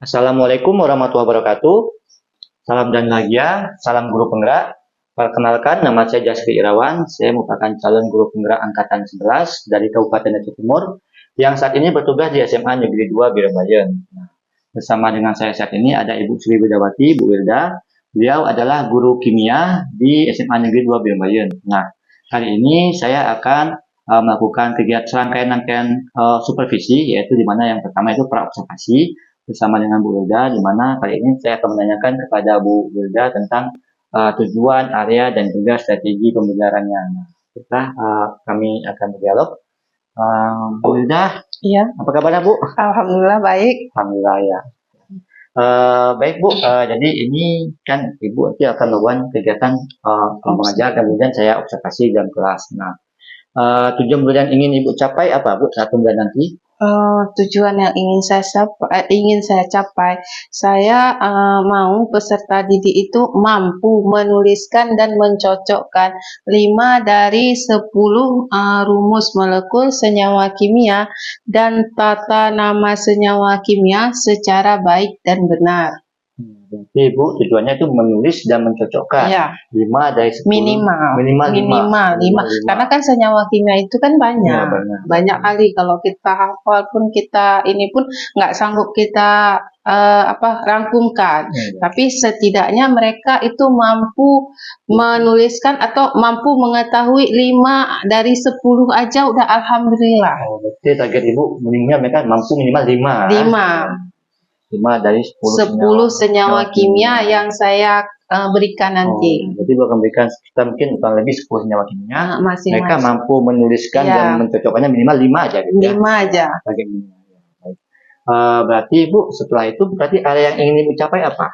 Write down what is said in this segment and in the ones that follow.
Assalamualaikum warahmatullahi wabarakatuh. Salam dan bahagia, salam guru penggerak. Perkenalkan, nama saya Jasri Irawan. Saya merupakan calon guru penggerak angkatan 11 dari Kabupaten Aceh Timur yang saat ini bertugas di SMA Negeri 2 Birembayan. Bersama dengan saya saat ini ada Ibu Sri Widawati, Bu Wilda. Beliau adalah guru kimia di SMA Negeri 2 Birembayan. Nah, hari ini saya akan melakukan kegiatan rangkaian supervisi, yaitu di mana yang pertama itu praobservasi bersama dengan Bu Wilda, di mana kali ini saya akan menanyakan kepada Bu Wilda tentang tujuan, area, dan juga strategi pembelajarannya. Nah, kami akan berdialog. Bu Wilda, Iya, apa kabarnya Bu? alhamdulillah baik. Alhamdulillah ya. Baik Bu, jadi ini kan Ibu nanti akan melakukan kegiatan mengajar, kemudian saya observasi dalam kelas. Nah, tujuan belajar yang ingin Ibu capai apa Bu saat pembelajaran nanti? Tujuan yang ingin saya capai, saya mau peserta didik itu mampu menuliskan dan mencocokkan 5 dari 10 rumus molekul senyawa kimia dan tata nama senyawa kimia secara baik dan benar. Berarti Bu tujuannya itu menulis dan mencocokkan Ya, 5 dari 10. minimal 5. Karena kan senyawa kimia itu kan Ya, banyak. benar. Banyak kali kalau kita hafal pun kita ini pun nggak sanggup kita rangkumkan. Tapi setidaknya mereka itu mampu menuliskan atau mampu mengetahui 5 dari 10 aja udah alhamdulillah. Oh, berarti target Ibu minimal mereka mampu minimal 5. 5 dari 10 senyawa kimia yang saya berikan nanti. Jadi Bu akan berikan kita mungkin kurang lebih 10 senyawa kimia. Masing-masing. Mereka mampu menuliskan Ya. dan mencocokkannya minimal 5 aja gitu ya. 5 aja. Target minimal. Baik. Berarti Bu setelah itu berarti area yang ingin dicapai apa?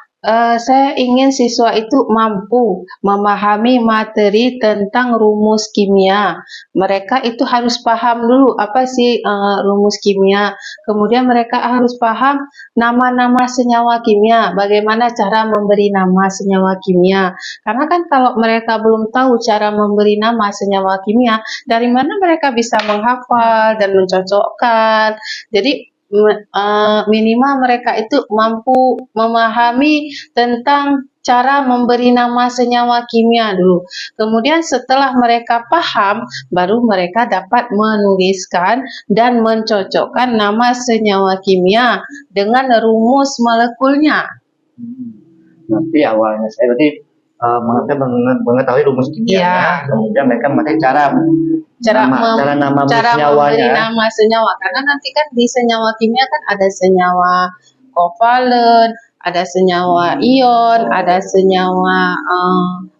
Saya ingin siswa itu mampu memahami materi tentang rumus kimia. Mereka itu harus paham dulu apa sih rumus kimia. Kemudian mereka harus paham nama-nama senyawa kimia, bagaimana cara memberi nama senyawa kimia. Karena kan kalau mereka belum tahu cara memberi nama senyawa kimia, dari mana mereka bisa menghafal dan mencocokkan. Jadi minimal mereka itu mampu memahami tentang cara memberi nama senyawa kimia dulu. Kemudian setelah mereka paham, baru mereka dapat menuliskan dan mencocokkan nama senyawa kimia dengan rumus molekulnya. Nanti awalnya saya berarti mengetahui rumus kimianya, kemudian mereka mengetahui cara memberi nama senyawa, karena nanti kan di senyawa kimia kan ada senyawa kovalen, ada senyawa ion, ada senyawa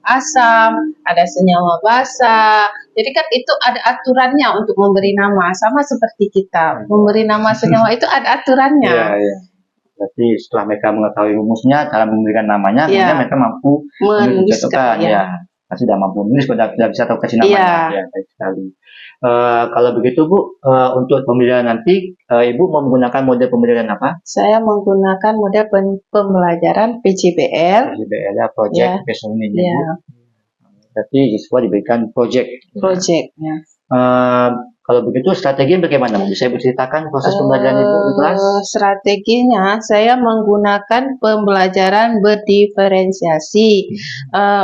asam, ada senyawa basa. Jadi kan itu ada aturannya untuk memberi nama, sama seperti kita memberi nama senyawa itu ada aturannya. Iya. Berarti setelah mereka mengetahui rumusnya, cara memberikan namanya, kemudian mereka mampu mencocokkan. Pasti sudah mampu menulis, sudah bisa tahu kasih namanya. Ya, baik sekali. Kalau begitu Bu, untuk pembelajaran nanti, Ibu mau menggunakan model pembelajaran apa? Saya menggunakan model pembelajaran PJBL. PJBL ya, Project Based Learning. Ya. Berarti siswa diberikan project. Project-nya. Kalau begitu strategi bagaimana? Bisa Ibu ceritakan proses pembelajaran Ibu di kelas? Strateginya saya menggunakan pembelajaran berdiferensiasi.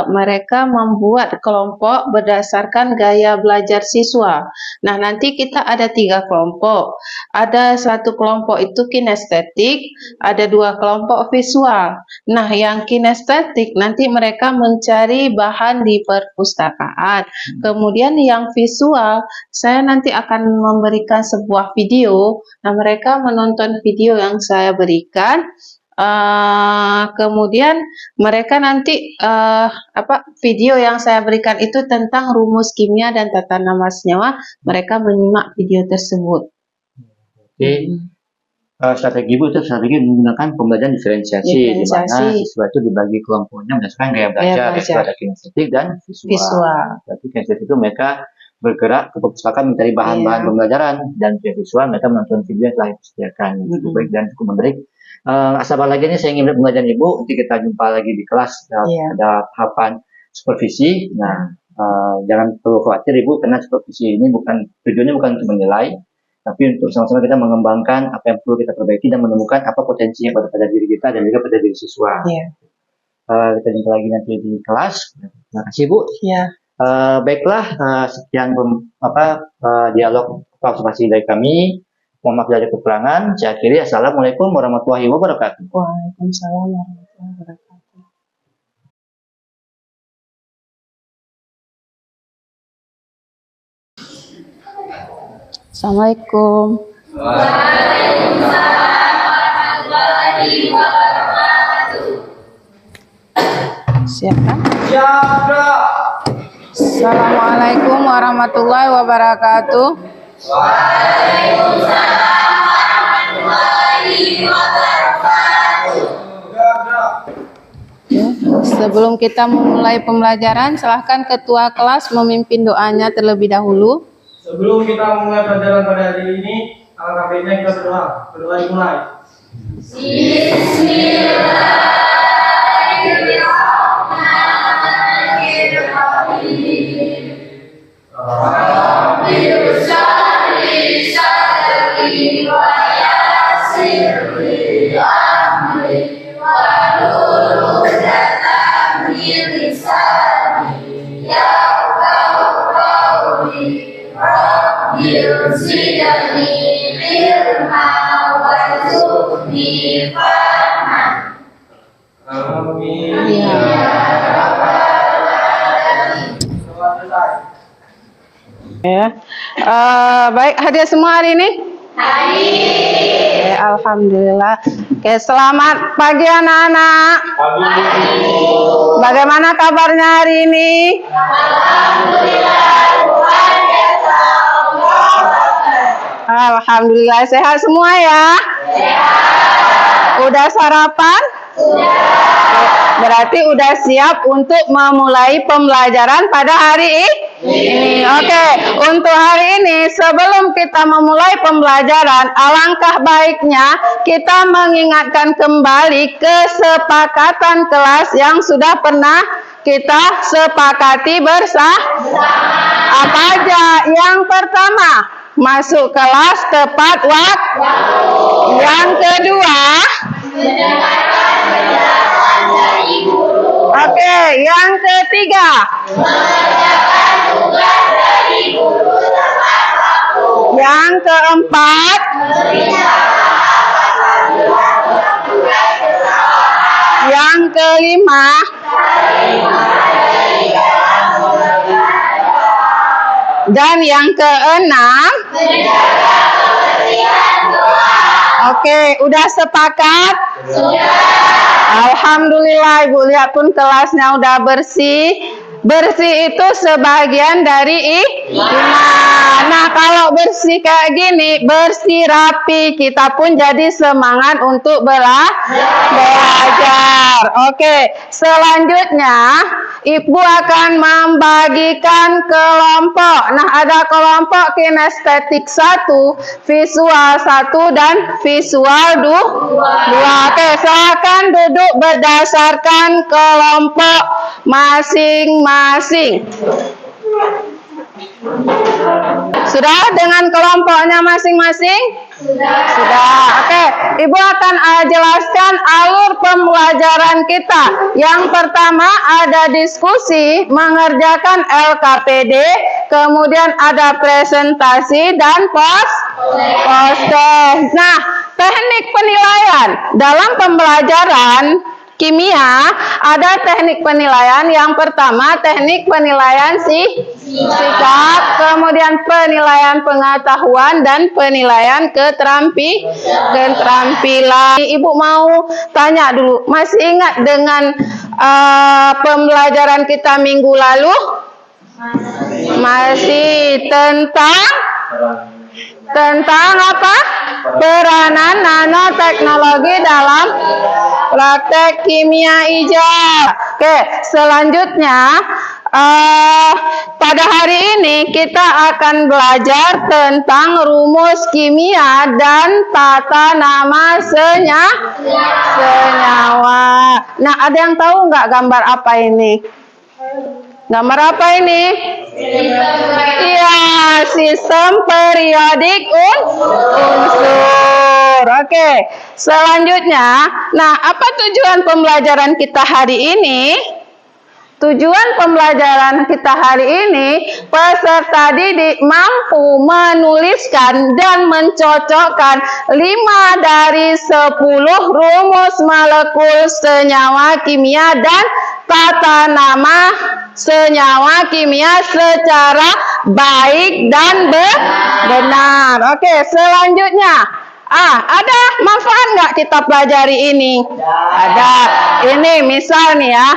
Mereka membuat kelompok berdasarkan gaya belajar siswa. Nah, nanti kita ada 3 kelompok. Ada 1 kelompok itu kinestetik, ada 2 kelompok visual. Nah, yang kinestetik nanti mereka mencari bahan di perpustakaan. Kemudian yang visual, saya nanti akan memberikan sebuah video. Nah, mereka menonton video yang saya berikan. Kemudian mereka nanti video yang saya berikan itu tentang rumus kimia dan tata nama senyawa. Mereka menyimak video tersebut. Strategi Bu itu strategi menggunakan pembelajaran diferensiasi, di mana siswa itu dibagi kelompoknya berdasarkan gaya belajar, yaitu ada kinestetik dan visual. Berarti kinestetik itu mereka bergerak ke perpustakaan mencari bahan-bahan pembelajaran, dan visual mereka menonton video yang telah disediakan. Cukup baik dan cukup menarik. Sabar lagi nih, saya ingin pembelajaran Ibu. Nanti kita jumpa lagi di kelas. Ada tahapan supervisi. Nah, jangan perlu khawatir Ibu, karena supervisi ini tujuannya bukan untuk menilai, tapi untuk sama-sama kita mengembangkan apa yang perlu kita perbaiki dan menemukan apa potensi yang ada pada diri kita dan juga pada diri siswa. Iya. Kita jumpa lagi nanti di kelas. Terima kasih Bu. Iya. Baiklah, sekian dialog observasi dari kami. Mohon maaf dari kekurangan. Saya akhiri. Assalamualaikum warahmatullahi wabarakatuh. Waalaikumsalam warahmatullahi wabarakatuh. Assalamualaikum. Waalaikumsalam warahmatullahi wabarakatuh. Siapa? Siapa? Assalamualaikum warahmatullahi wabarakatuh. Waalaikumsalam warahmatullahi wabarakatuh. Sebelum kita memulai pembelajaran, silahkan ketua kelas memimpin doanya terlebih dahulu. Sebelum kita memulai pelajaran pada hari ini, alangkah baiknya kita berdoa. Berdoa dimulai. Ya. Baik, hadir semua hari ini? Hadir. Alhamdulillah. Oke, selamat pagi anak-anak. Bagaimana kabarnya hari ini? Alhamdulillah sehat semua ya? Sehat. Udah sarapan? Berarti udah siap untuk memulai pembelajaran pada hari ini. Oke, untuk hari ini sebelum kita memulai pembelajaran, alangkah baiknya kita mengingatkan kembali kesepakatan kelas yang sudah pernah kita sepakati bersama. Apa aja? Yang pertama, masuk kelas tepat waktu. Yang kedua, oke, yang ketiga, mengerjakan tugas dari guru tepat waktu. Yang keempat, yang kelima, dan yang keenam, oke, udah sepakat? Sudah. Alhamdulillah, Ibu lihat pun kelasnya udah bersih. Bersih itu sebagian dari iman. Nah, kalau bersih kayak gini, bersih rapi, kita pun jadi semangat untuk belajar. Oke, selanjutnya Ibu akan membagikan kelompok. Nah, ada kelompok kinestetik 1, visual 1, dan visual 2. Oke, silakan duduk berdasarkan kelompok masing-masing. Sudah dengan kelompoknya masing-masing? Sudah. Oke, Ibu akan jelaskan alur pembelajaran kita. Yang pertama ada diskusi, mengerjakan LKPD, kemudian ada presentasi dan poster. Nah, teknik penilaian dalam pembelajaran kimia ada teknik penilaian. Yang pertama teknik penilaian sikap, kemudian penilaian pengetahuan dan penilaian keterampilan. Ibu mau tanya dulu, masih ingat dengan pembelajaran kita minggu lalu? Masih tentang apa? Peranan nanoteknologi dalam praktek kimia hijau. Oke, selanjutnya pada hari ini kita akan belajar tentang rumus kimia dan tata nama senyawa. Nah, ada yang tahu nggak gambar apa ini? Gambar apa ini? Iya, sistem periodik unsur. Oke, selanjutnya, nah apa tujuan pembelajaran kita hari ini? Tujuan pembelajaran kita hari ini, peserta didik mampu menuliskan dan mencocokkan 5 dari 10 rumus molekul senyawa kimia dan tata nama senyawa kimia secara baik dan benar. Oke, selanjutnya. Ada manfaat nggak kita pelajari ini? Ada. Ini misal nih ya.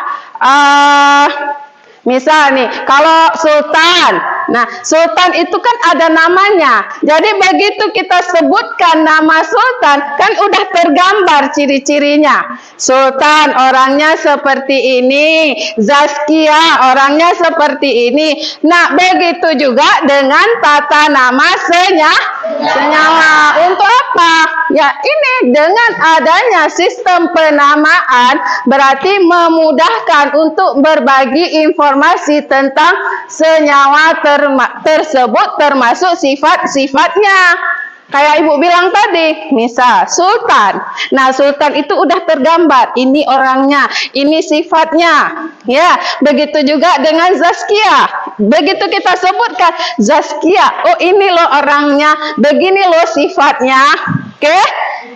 Misal nih, kalau sultan. Nah, sultan itu kan ada namanya. Jadi begitu kita sebutkan nama sultan, kan udah tergambar ciri-cirinya. Sultan orangnya seperti ini, Zaskia orangnya seperti ini. Nah, begitu juga dengan tata nama senyawa. Untuk apa? Ya, ini dengan adanya sistem penamaan berarti memudahkan untuk berbagi informasi tentang senyawa tersebut termasuk sifat-sifatnya. Kayak ibu bilang tadi, misal sultan. Nah, sultan itu udah tergambar, ini orangnya, ini sifatnya. Ya, begitu juga dengan Zaskia. Begitu kita sebutkan Zaskia, oh ini loh orangnya, begini loh sifatnya. Oke?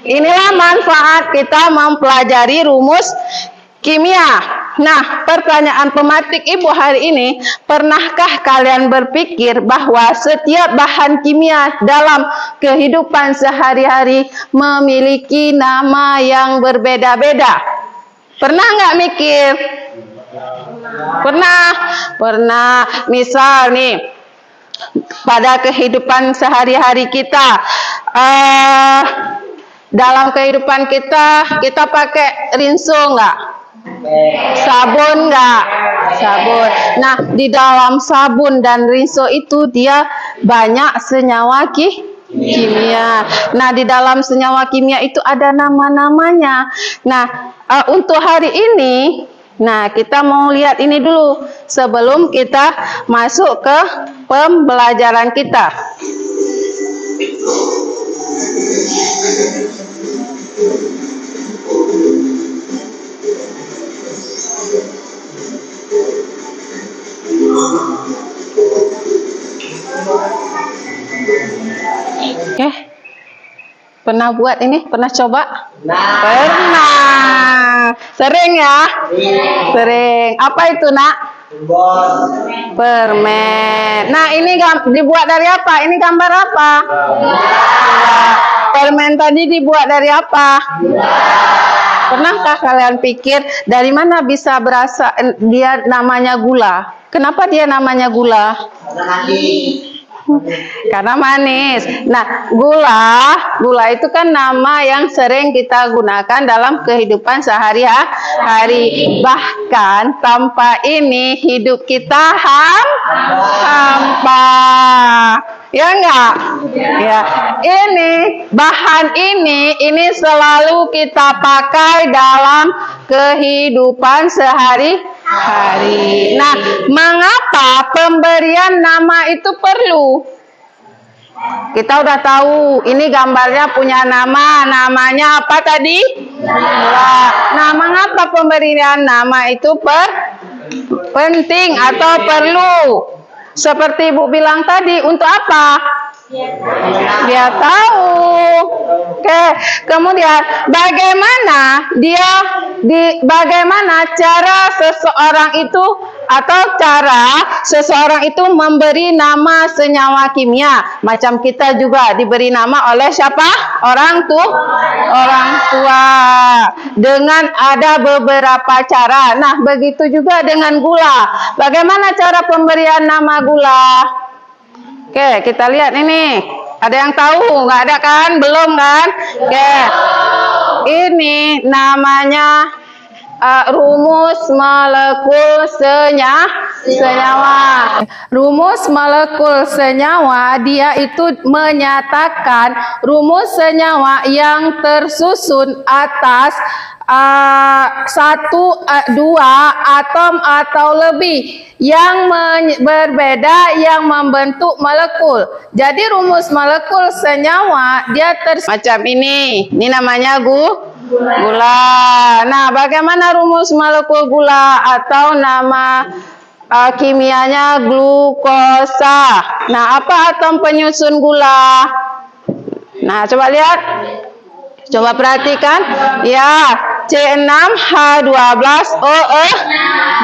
Inilah manfaat kita mempelajari rumus kimia. Nah, pertanyaan pematik ibu hari ini, pernahkah kalian berpikir bahwa setiap bahan kimia dalam kehidupan sehari-hari memiliki nama yang berbeda-beda? Pernah nggak mikir? Pernah. Misal nih, pada kehidupan sehari-hari kita, dalam kehidupan kita pakai rinso nggak? Sabun nggak? Sabun. Nah, di dalam sabun dan rinso itu dia banyak senyawa kimia. Nah, di dalam senyawa kimia itu ada nama-namanya. Nah, untuk hari ini, nah kita mau lihat ini dulu sebelum kita masuk ke pembelajaran kita. Oke, pernah buat ini? Pernah coba? Pernah. Sering ya? Sering. Apa itu, Nak? Permen. Nah, ini dibuat dari apa? Ini gambar apa? Permen tadi dibuat dari apa? Pernahkah kalian pikir dari mana bisa berasal dia namanya gula? Kenapa dia namanya gula? Karena manis. Nah, gula itu kan nama yang sering kita gunakan dalam kehidupan sehari-hari. Bahkan tanpa ini hidup kita hampa. Ya enggak? Ya. Ini bahan ini selalu kita pakai dalam kehidupan sehari-hari. Nah, mengapa pemberian nama itu perlu? Kita udah tahu, ini gambarnya punya namanya apa tadi? Nah, mengapa pemberian nama itu penting atau perlu? Seperti Ibu bilang tadi, untuk apa? Dia tahu. Oke, kemudian bagaimana cara seseorang itu memberi nama senyawa kimia? Macam kita juga diberi nama oleh siapa? Orang tua. Dengan ada beberapa cara. Nah, begitu juga dengan gula. Bagaimana cara pemberian nama gula? Oke, kita lihat ini. Ada yang tahu? Nggak ada kan? Belum kan? Oke. Ini namanya rumus molekul senyawa. Rumus molekul senyawa dia itu menyatakan rumus senyawa yang tersusun atas dua atom atau lebih yang berbeda yang membentuk molekul. Jadi rumus molekul senyawa dia macam ini. Ini namanya gula. Nah, bagaimana rumus molekul gula atau nama kimianya glukosa? Nah, apa atom penyusun gula? Nah, coba lihat. Coba perhatikan. Ya, C6H12OE.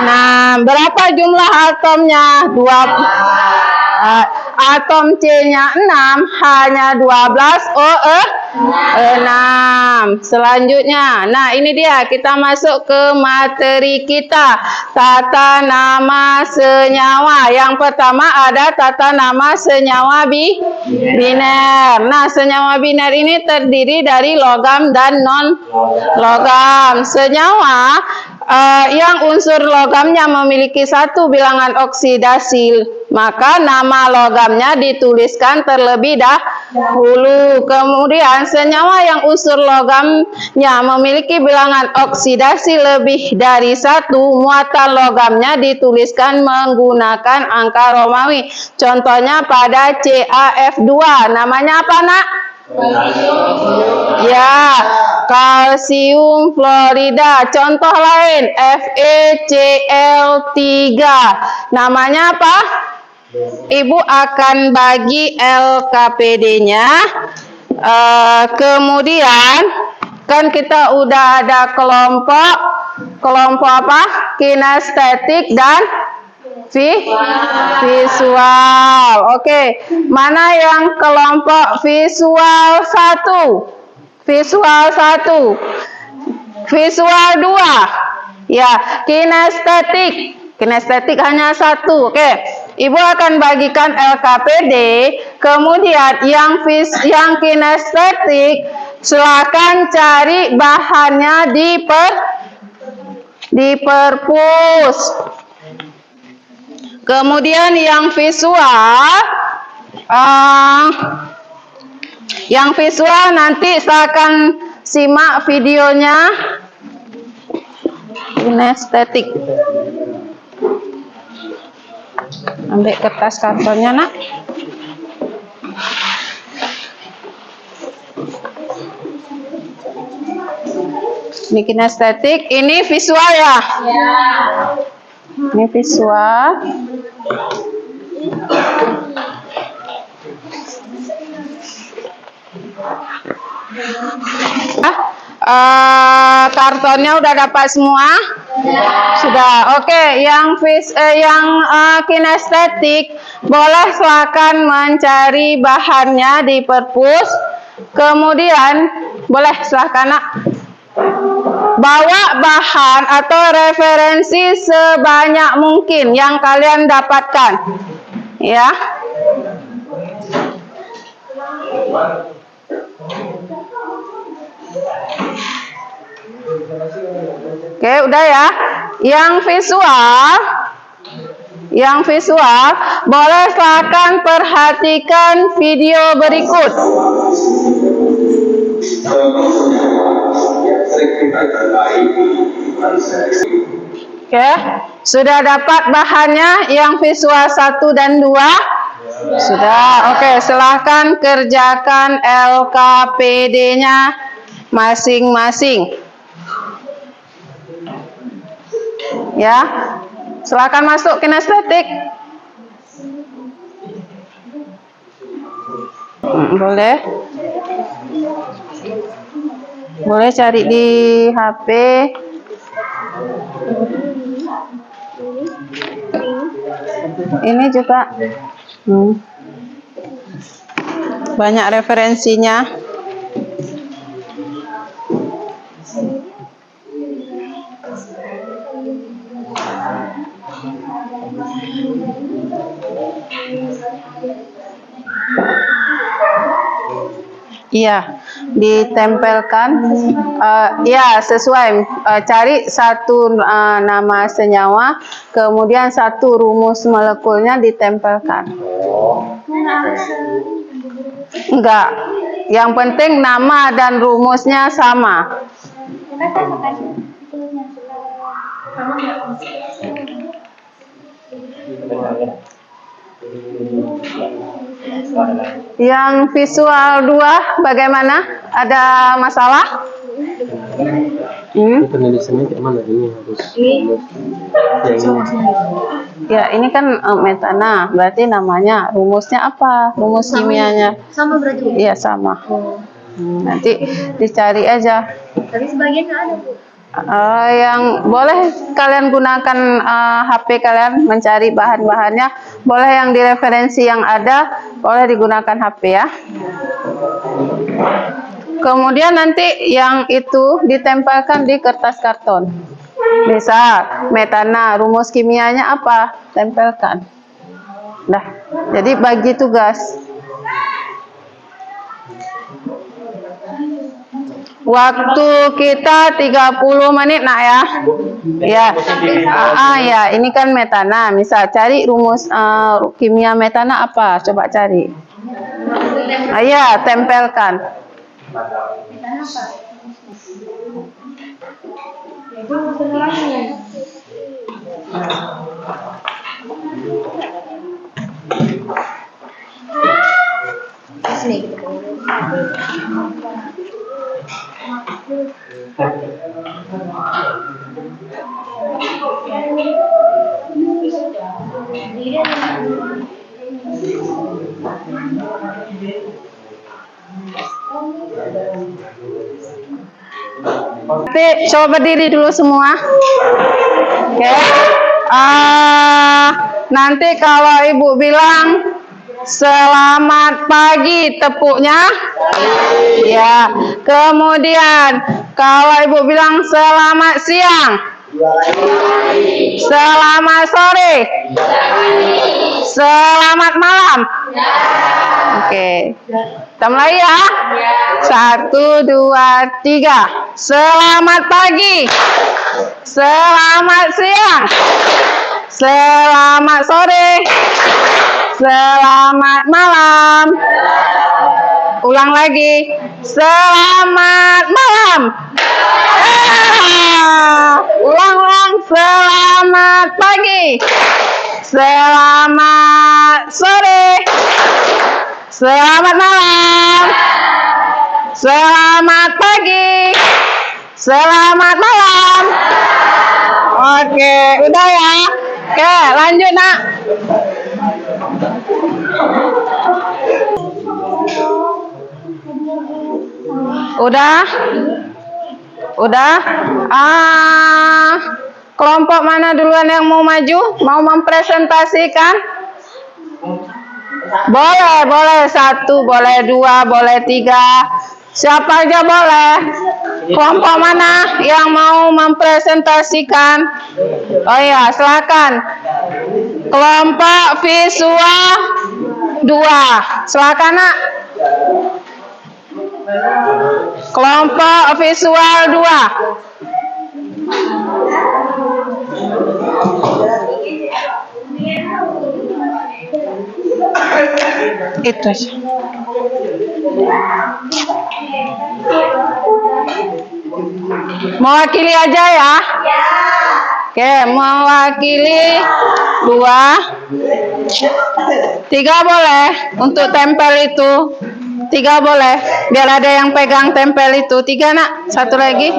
Nah, berapa jumlah atomnya? 2. Atom C-nya 6, H-nya 12, OE 6. Selanjutnya, nah ini dia, kita masuk ke materi kita. Tata nama senyawa. Yang pertama ada tata nama senyawa biner. Nah, senyawa biner ini terdiri dari logam dan non-logam. Senyawa yang unsur logamnya memiliki satu bilangan oksidasi, maka nama logamnya dituliskan terlebih dahulu. Kemudian senyawa yang unsur logamnya memiliki bilangan oksidasi lebih dari 1, muatan logamnya dituliskan menggunakan angka Romawi. Contohnya pada CaF2, namanya apa, Nak? Ya, kalsium fluorida. Contoh lain, FeCl3. Namanya apa? Ibu akan bagi LKPD-nya. Kemudian kan kita udah ada kelompok apa? Kinestetik dan visual. Oke, mana yang kelompok visual 1? Visual 1. Visual 2. Ya, kinestetik. Kinestetik hanya 1. Oke. Ibu akan bagikan LKPD. Kemudian yang kinestetik silakan cari bahannya di perpus. Kemudian yang visual nanti saya akan simak videonya. Kinestetik. Ambil kertas kartonnya, Nak. Ini kinestetik, ini visual ya? Ini visual. Kartonnya udah dapat semua? Sudah. Oke, yang kinestetik boleh silakan mencari bahannya di perpus. Kemudian boleh silakan, Nak, bawa bahan atau referensi sebanyak mungkin yang kalian dapatkan. Ya. Oke, udah ya. Yang visual boleh silakan perhatikan video berikut. Oke, sudah dapat bahannya yang visual 1 dan 2? Sudah. Oke, silahkan kerjakan LKPD-nya masing-masing. Ya, silakan masuk kinestetik. Boleh. Boleh cari di HP. Ini juga banyak referensinya. Iya, ditempelkan. Ya, sesuai. Cari satu nama senyawa, kemudian satu rumus molekulnya ditempelkan. Enggak. Yang penting nama dan rumusnya sama. Yang visual 2 bagaimana? Ada masalah? Penulisannya kayak mana? Ini harus Ya, ini kan metana, berarti namanya rumusnya apa? Rumus kimianya? Sama berarti. Iya, sama. Nanti dicari aja. Tapi sebagian nggak ada, Bu. Yang boleh kalian gunakan HP kalian mencari bahan-bahannya, boleh yang di referensi yang ada, boleh digunakan HP ya. Kemudian nanti yang itu ditempelkan di kertas karton. Misal metana, rumus kimianya apa? Tempelkan. Nah, jadi bagi tugas. Waktu kita 30 menit nak ya. Ya. Ya, ini kan metana. Misal cari rumus kimia metana apa? Coba cari. Ya, tempelkan. Oke, coba berdiri dulu semua. Oke. Nanti kalau ibu bilang selamat pagi, tepuknya. Ya. Kemudian kalau ibu bilang selamat siang, selamat sore, selamat malam. Oke. Kita mulai ya. 1, 2, 3. Selamat pagi, selamat siang, selamat sore, selamat malam. Ulang lagi. Selamat malam. Ulang-ulang. Selamat pagi, selamat sore, selamat malam. Selamat pagi, selamat malam. Oke, udah ya. Oke, lanjut nak. Udah? Udah? Kelompok mana duluan yang mau maju? Mau mempresentasikan? Boleh, boleh 1, boleh 2, boleh 3. Siapa aja boleh. Kelompok mana yang mau mempresentasikan? Oh iya, silakan. Kelompok visual 2. Silakan nak. Kelompok visual 2. Itu aja. Mewakili aja ya. Oke, mewakili 2. 3 boleh untuk tempel itu. 3 boleh. Biar ada yang pegang tempel itu. 3 nak. 1 lagi.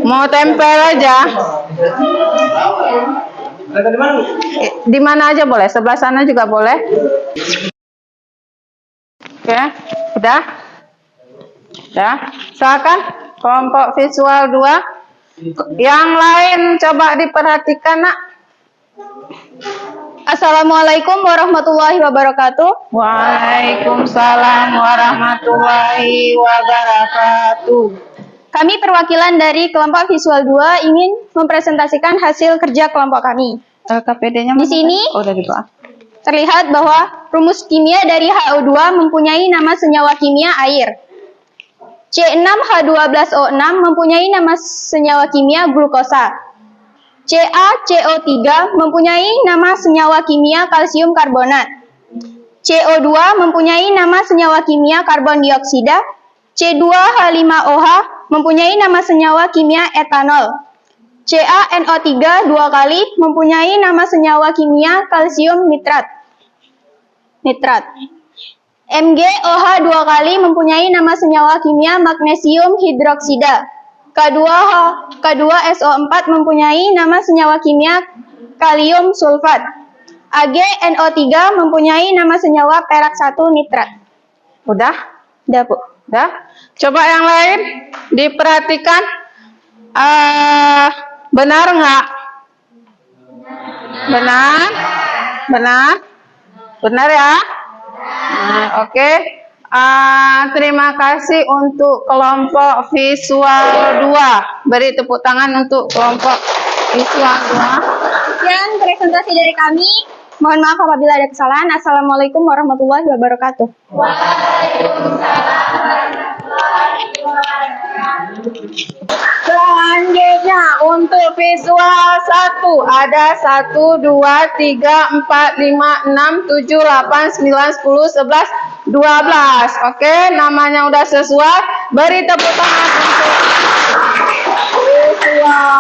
Mau tempel aja. Di mana aja boleh. Sebelah sana juga boleh. Oke, udah? Udah? Silakan kelompok visual 2. Yang lain coba diperhatikan nak. Assalamualaikum warahmatullahi wabarakatuh. Waalaikumsalam warahmatullahi wabarakatuh. Kami perwakilan dari kelompok visual 2 ingin mempresentasikan hasil kerja kelompok kami. KPD-nya Di sini udah di bawah. terlihat bahwa rumus kimia dari HO2 mempunyai nama senyawa kimia air. C6H12O6 mempunyai nama senyawa kimia glukosa. CaCO3 mempunyai nama senyawa kimia kalsium karbonat. CO2 mempunyai nama senyawa kimia karbon dioksida. C2H5OH mempunyai nama senyawa kimia etanol. CaNO3 dua kali mempunyai nama senyawa kimia kalsium nitrat. MgOH dua kali mempunyai nama senyawa kimia magnesium hidroksida. K2SO4 mempunyai nama senyawa kimia kalium sulfat. AgNO3 mempunyai nama senyawa perak 1 nitrat. Udah? Udah, Bu. Udah? Coba yang lain diperhatikan. Benar nggak? Benar ya? Nah, oke. Terima kasih untuk kelompok visual 2. Beri tepuk tangan untuk kelompok visual 2. Sekian presentasi dari kami. Mohon maaf apabila ada kesalahan. Assalamualaikum warahmatullahi wabarakatuh. Selanjutnya untuk visual 1 ada 1, 2, 3, 4, 5, 6, 7, 8, 9, 10, 11, 12. Oke, namanya udah sesuai. Beri tepuk tangan untuk visual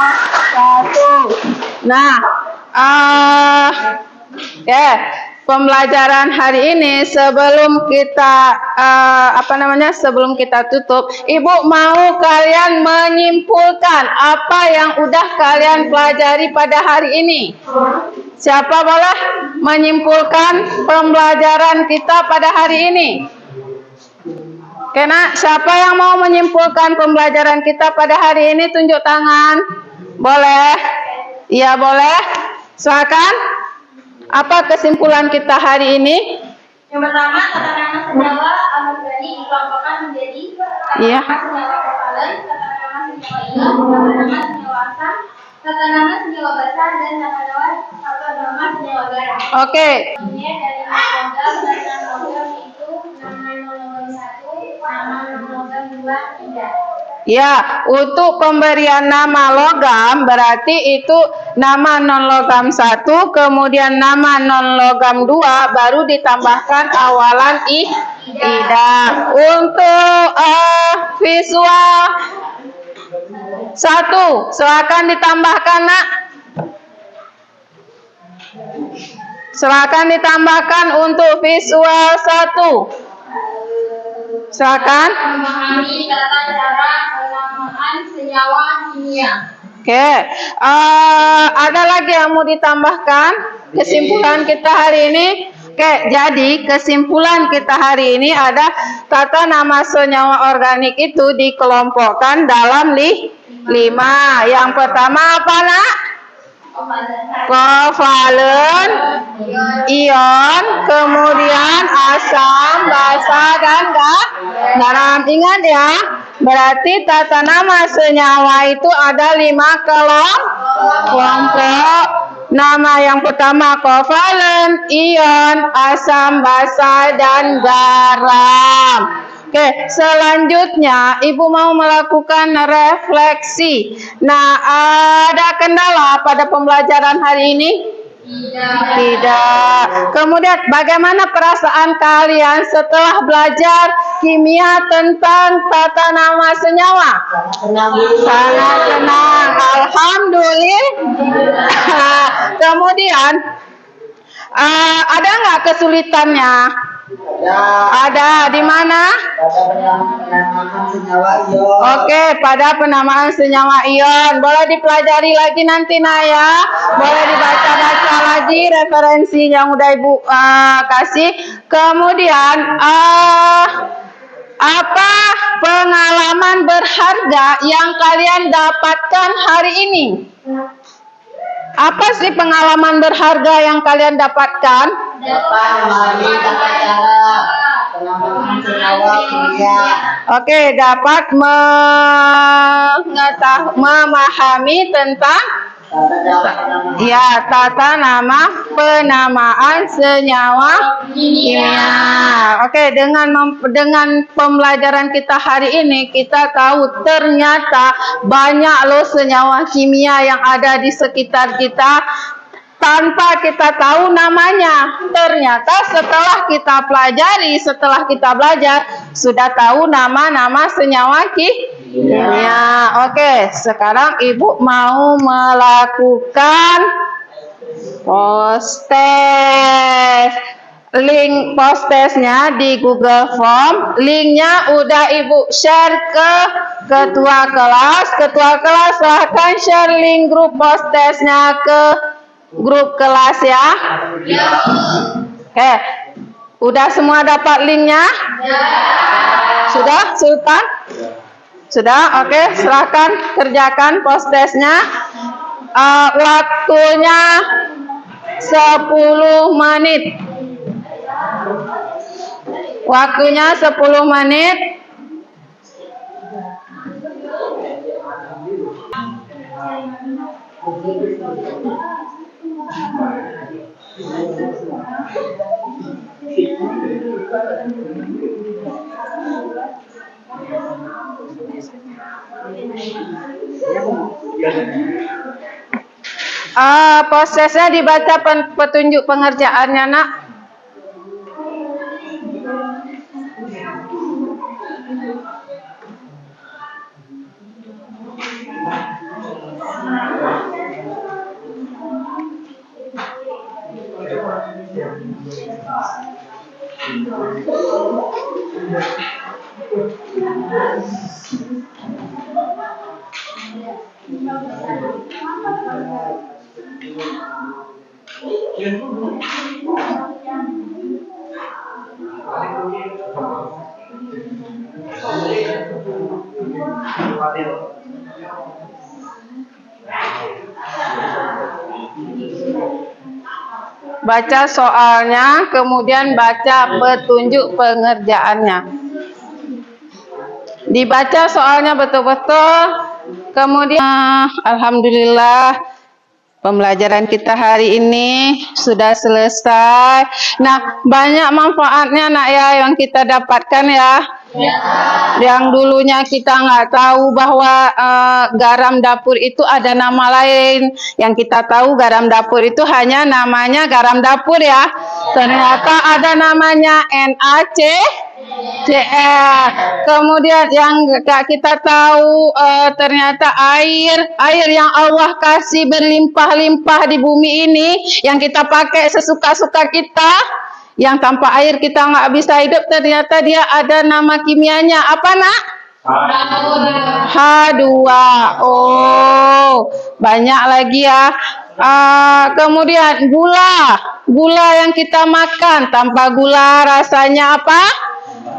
1. Nah, pembelajaran hari ini sebelum kita sebelum kita tutup, Ibu mau kalian menyimpulkan apa yang udah kalian pelajari pada hari ini. Siapa boleh menyimpulkan pembelajaran kita pada hari ini? Kena, siapa yang mau menyimpulkan pembelajaran kita pada hari ini? Tunjuk tangan. Boleh? Iya, boleh. Silakan. Apa kesimpulan kita hari ini? Yang pertama, tata nama senyawa anorganik dikelompokkan menjadi Iya. tata nama senyawa kovalen, tata nama senyawa ion, tata nama senyawa asam, tata nama senyawa basa, dan tata nama senyawa garam. Oke. Ini dari logam dan non-logam itu nama non-logam 1, nama non-logam 2, 3. Ya, untuk pemberian nama logam berarti itu nama non-logam 1, kemudian nama non-logam 2, baru ditambahkan awalan ida. Untuk visual 1, silakan ditambahkan, Nak. Silakan ditambahkan untuk visual 1. Silakan. Memahami tata cara penamaan senyawa kimia. Oke, ada lagi yang mau ditambahkan kesimpulan kita hari ini? Oke, jadi kesimpulan kita hari ini ada tata nama senyawa organik itu dikelompokkan dalam 5. Yang pertama apa, Nak? Kovalen, ion, kemudian asam, basa, dan garam. Ingat ya, berarti tata nama senyawa itu ada 5 kelompok. Nama yang pertama kovalen, ion, asam, basa, dan garam. Oke, selanjutnya Ibu mau melakukan refleksi. Nah, ada kendala pada pembelajaran hari ini? Tidak. Kemudian bagaimana perasaan kalian setelah belajar kimia tentang tata nama senyawa? Sangat senang. Alhamdulillah. Kemudian ada nggak kesulitannya? Ada di mana? Oke, pada penamaan senyawa ion. Boleh dipelajari lagi nanti, Naya. Boleh dibaca-baca lagi referensi yang udah Ibu kasih. Kemudian apa pengalaman berharga yang kalian dapatkan hari ini? Apa sih pengalaman berharga yang kalian dapatkan? Oke, dapat memahami tentang Ya, tata nama penamaan senyawa kimia. Oke, dengan pembelajaran kita hari ini kita tahu ternyata banyak loh senyawa kimia yang ada di sekitar kita tanpa kita tahu namanya. Ternyata setelah kita pelajari, setelah kita belajar, sudah tahu nama-nama senyawa kimia. Oke, sekarang Ibu mau melakukan post test. Link post testnya di Google Form. Linknya udah Ibu share ke ketua kelas. Ketua kelas silahkan share link grup post testnya ke grup kelas ya. Oke, udah semua dapat linknya? Sudah, Sultan? Sudah, oke, silahkan kerjakan post testnya. Waktunya 10 menit. Waktunya 10 menit. Prosesnya dibaca petunjuk pengerjaannya, Nak. Baca soalnya, kemudian baca petunjuk pengerjaannya. Dibaca soalnya betul-betul, kemudian alhamdulillah pembelajaran kita hari ini sudah selesai. Nah, banyak manfaatnya Nak ya yang kita dapatkan ya. Yang dulunya kita nggak tahu bahwa garam dapur itu ada nama lain. Yang kita tahu garam dapur itu hanya namanya garam dapur ya. Ternyata ada namanya NaCl. Kemudian yang nggak kita tahu ternyata air yang Allah kasih berlimpah-limpah di bumi ini yang kita pakai sesuka-suka kita. Yang tanpa air kita nggak bisa hidup, ternyata dia ada nama kimianya. Apa, Nak? H2. Oh, banyak lagi ya. Kemudian gula yang kita makan. Tanpa gula rasanya apa?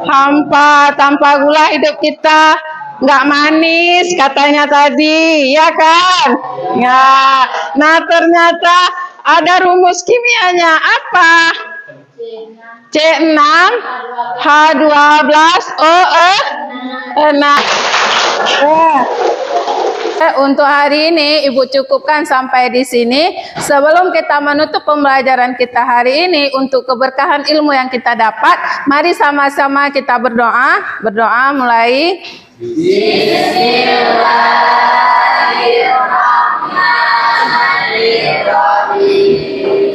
Hampa. Tanpa gula hidup kita nggak manis katanya tadi, ya kan? Ya. Nah, ternyata ada rumus kimianya. Apa? C6H12O6. Untuk hari ini Ibu cukupkan sampai di sini. Sebelum kita menutup pembelajaran kita hari ini, untuk keberkahan ilmu yang kita dapat, mari sama-sama kita berdoa. Berdoa mulai. Bismillahirrahmanirrahim.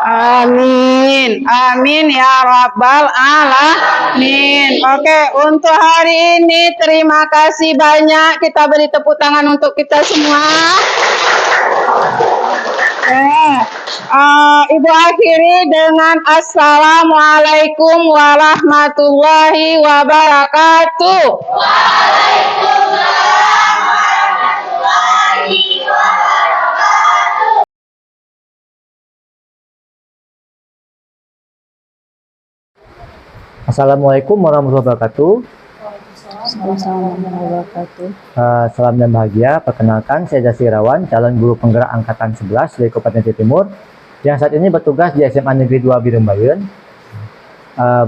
Amin, amin ya rabbal alamin. Oke, untuk hari ini terima kasih banyak. Kita beri tepuk tangan untuk kita semua. Ibu akhiri dengan assalamualaikum warahmatullahi wabarakatuh. Waalaikumsalam warahmatullahi wabarakatuh. Assalamualaikum warahmatullahi wabarakatuh. Assalamualaikum warahmatullahi wabarakatuh. Salam dan bahagia. Perkenalkan, saya Jasri Irawan, calon guru penggerak angkatan 11 dari Kabupaten Jawa Timur, yang saat ini bertugas di SMA Negeri 2 Bitung Bayun.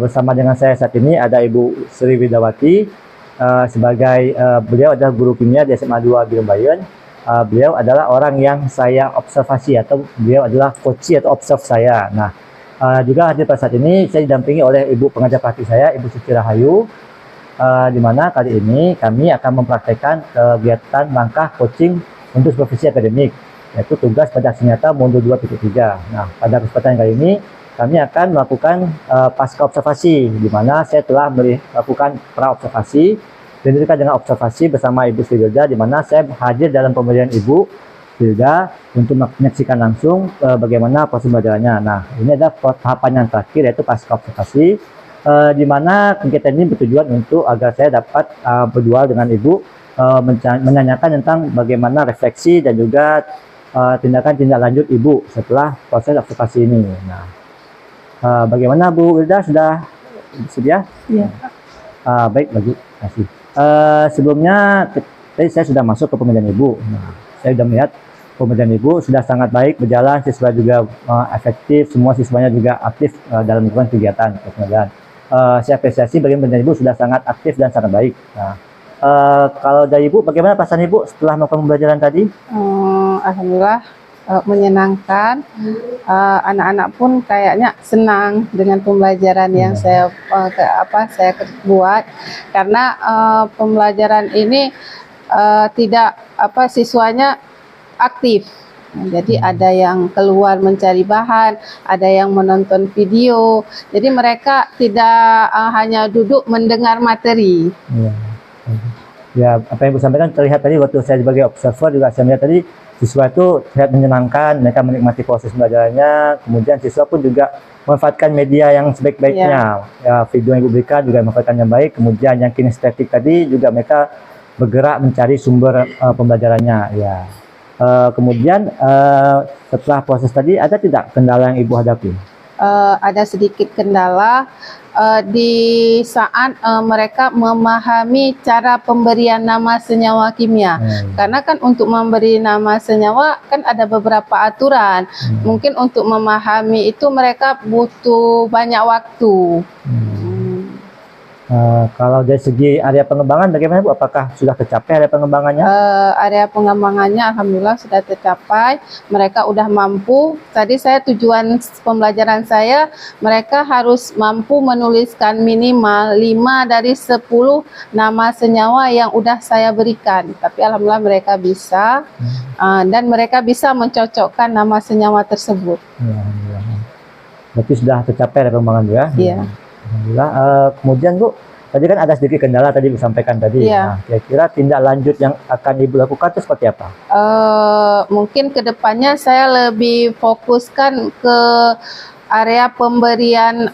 Bersama dengan saya saat ini ada Ibu Sri Widawati, beliau adalah guru kimia di SMA 2 Bitung Bayun. Beliau adalah orang yang saya observasi, atau beliau adalah coach atau observe saya. Nah, juga hadir pada saat ini saya didampingi oleh Ibu pengajar pelatih saya, Ibu Suci Rahayu, di mana kali ini kami akan mempraktekkan kegiatan langkah coaching untuk supervisi akademik, yaitu tugas pada aksi nyata modul 2.3. Nah, pada kesempatan kali ini kami akan melakukan pasca observasi, di mana saya telah melakukan pra observasi dan juga dengan observasi bersama Ibu Sri Wilda, di mana saya hadir dalam pemberian Ibu Wilda untuk menyaksikan langsung bagaimana proses pembelajarannya. Nah, ini adalah tahapan yang terakhir, yaitu pasca observasi, di mana kegiatan ini bertujuan untuk agar saya dapat berdua dengan Ibu menanyakan tentang bagaimana refleksi dan juga tindakan tindak lanjut Ibu setelah proses observasi ini. Nah, bagaimana Bu Wilda, sudah bersedia? Iya. Baik, terima kasih. Sebelumnya tadi saya sudah masuk ke pembelajaran Ibu. Nah, saya sudah melihat pembelajaran Ibu sudah sangat baik berjalan, siswa juga efektif, semua siswanya juga aktif dalam melakukan kegiatan pembelajaran. Saya apresiasi bagaimana pembelajaran Ibu sudah sangat aktif dan sangat baik. Nah, kalau dari Ibu, bagaimana perasaan Ibu setelah melakukan pembelajaran tadi? Alhamdulillah menyenangkan. Anak-anak pun kayaknya senang dengan pembelajaran yang saya buat, karena pembelajaran ini tidak siswanya aktif. Jadi ada yang keluar mencari bahan, ada yang menonton video. Jadi mereka tidak hanya duduk mendengar materi. Ya, apa yang Ibu sampaikan terlihat tadi waktu saya sebagai observer juga saya melihat tadi siswa itu terlihat menyenangkan, mereka menikmati proses pembelajarannya. Kemudian siswa pun juga memanfaatkan media yang sebaik-baiknya. Ya, video yang Ibu berikan juga memanfaatkan yang baik. Kemudian yang kinestetik tadi juga mereka bergerak mencari sumber pembelajarannya. Ya. Kemudian setelah proses tadi ada tidak kendala yang Ibu hadapi? Ada sedikit kendala di saat mereka memahami cara pemberian nama senyawa kimia. Karena kan untuk memberi nama senyawa kan ada beberapa aturan. Mungkin untuk memahami itu mereka butuh banyak waktu. Kalau dari segi area pengembangan bagaimana Bu? Apakah sudah tercapai area pengembangannya? Area pengembangannya alhamdulillah sudah tercapai. Mereka udah mampu. Tadi tujuan pembelajaran saya, mereka harus mampu menuliskan minimal 5 dari 10 nama senyawa yang udah saya berikan. Tapi alhamdulillah mereka bisa, dan mereka bisa mencocokkan nama senyawa tersebut. Berarti sudah tercapai area pengembangan ya? Iya. Alhamdulillah. Kemudian Bu, tadi kan ada sedikit kendala tadi Ibu sampaikan tadi. Iya. Nah, kira-kira tindak lanjut yang akan Ibu lakukan itu seperti apa? Mungkin kedepannya saya lebih fokuskan ke area pemberian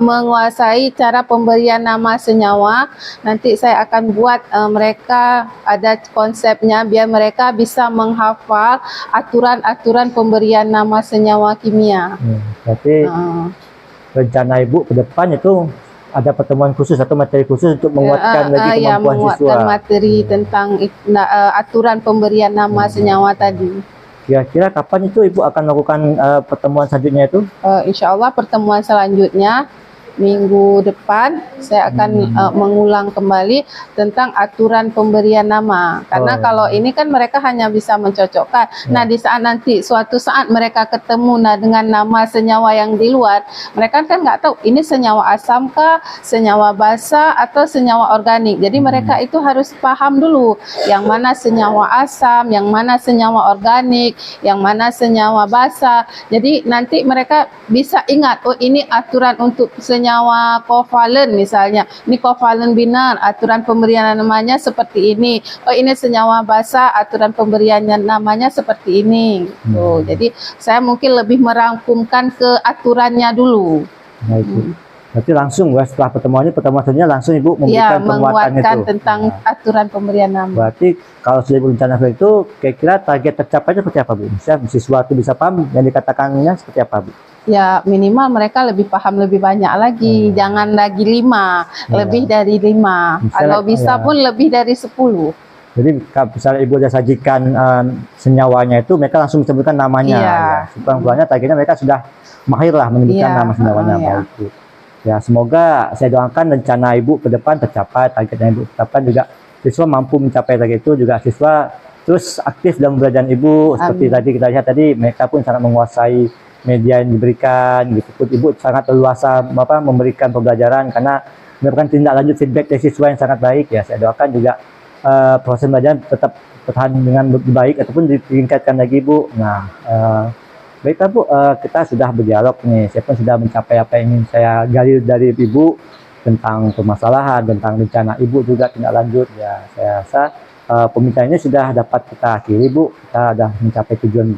menguasai cara pemberian nama senyawa. Nanti saya akan buat mereka ada konsepnya biar mereka bisa menghafal aturan-aturan pemberian nama senyawa kimia. Berarti rencana Ibu ke depan itu ada pertemuan khusus atau materi khusus untuk menguatkan lagi kemampuan siswa. Menguatkan materi tentang aturan pemberian nama senyawa tadi. Kira-kira kapan itu Ibu akan melakukan pertemuan selanjutnya itu? Insya Allah pertemuan selanjutnya minggu depan saya akan mengulang kembali tentang aturan pemberian nama. Karena kalau ini kan mereka hanya bisa mencocokkan. Nah, di saat nanti suatu saat mereka ketemu dengan nama senyawa yang di luar, mereka kan nggak tahu ini senyawa asam kah, senyawa basa atau senyawa organik. Jadi mereka itu harus paham dulu yang mana senyawa asam, yang mana senyawa organik, yang mana senyawa basa. Jadi nanti mereka bisa ingat, oh ini aturan untuk senyawa kovalen misalnya, ini kovalen binar, aturan pemberian namanya seperti ini. Oh ini senyawa basa, aturan pemberiannya namanya seperti ini. Jadi saya mungkin lebih merangkumkan ke aturannya dulu. Nah, itu. Berarti langsung setelah pertemuan selanjutnya langsung Ibu memberikan penguatan itu tentang aturan pemberian nama. Berarti kalau sudah Ibu rencana seperti itu, kira-kira target tercapainya seperti apa Bu? Misalnya siswa itu bisa paham yang dikatakannya seperti apa Bu? ya minimal mereka lebih paham lebih banyak lagi, jangan lagi 5, lebih dari 5, Misalnya, kalau bisa ya. pun lebih dari 10. Jadi kalau misalnya ibu sudah sajikan senyawanya itu, mereka langsung sebutkan namanya. Iya. Ya. Sekurang-kurangnya targetnya mereka sudah mahir lah menyebutkan Iya, nama senyawanya. iya. Baik, Bu. Ya, semoga saya doakan rencana ibu ke depan tercapai, target yang ibu tetapkan juga siswa mampu mencapai target itu, juga siswa terus aktif dalam pembelajaran ibu. Seperti tadi kita lihat tadi, mereka pun sangat menguasai media yang diberikan. Gitu. Ibu sangat leluasa memberikan pembelajaran karena merupakan tindak lanjut feedback dari siswa yang sangat baik. Ya, saya doakan juga proses belajar tetap bertahan dengan lebih baik ataupun ditingkatkan lagi, Bu. Nah, baiklah, Bu, kita sudah berdialog nih. Saya pun sudah mencapai apa yang ingin saya gali dari Ibu tentang permasalahan, tentang rencana Ibu juga tindak lanjut. Ya, saya rasa pembicaraan ini sudah dapat kita akhiri, Bu. Kita sudah mencapai tujuan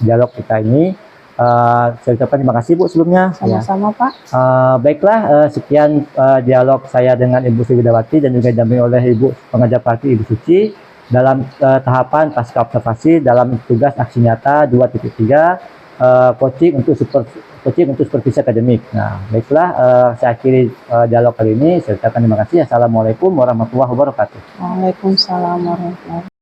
dialog kita ini. Saya ucapkan terima kasih, Bu, sebelumnya. Sama-sama, Pak. Baiklah, sekian dialog saya dengan Ibu Sri Widawati dan juga didampingi oleh Ibu Pengajar Praktik Ibu Suci dalam tahapan pasca observasi dalam tugas aksi nyata 2.3 coaching untuk supervisi akademik. Nah, baiklah, saya akhiri dialog kali ini. Saya ucapkan terima kasih. Assalamualaikum warahmatullahi wabarakatuh. Waalaikumsalam warahmatullahi wabarakatuh.